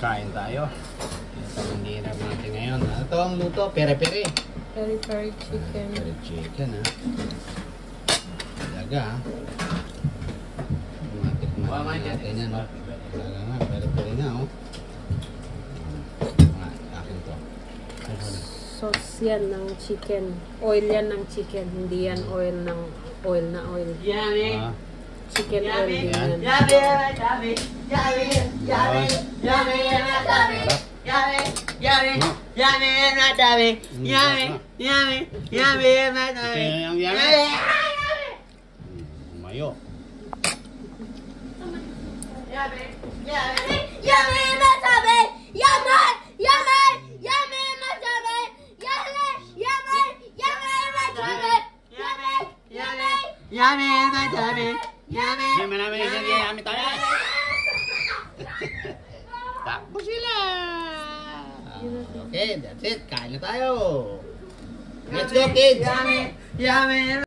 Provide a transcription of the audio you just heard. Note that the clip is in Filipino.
Kain tayo. Ito ang hirap natin ngayon. Ito ang luto, pere-pere. Peri-peri chicken. Pere chicken, ha. Talaga, ha. Matikman natin yan, ha. Talaga nga, pere-pere nga, oh. Akin to. Sauce yan ng chicken. Oil yan ng chicken. Hindi yan oil ng oil na oil. Yummy. Chicken oil din yan. Yummy. Yummy. Yummy. Yummy. Yummy. Yummy. Yummy. Yummy. Yummy. Yummy. Yummy. Yummy. Ito yung yummy. Mayo. Yummy. Yummy. Yummy masabi! Yummy! Yummy! Yummy masabi! Yummy! Yummy! Yummy masabi! Yummy! Yummy! Yummy. Yummy. Yummy. Marami yummy tayo. Takbo sila. Okay, that's it. Kain na tayo. Let's go, kids. Yummy. Yummy.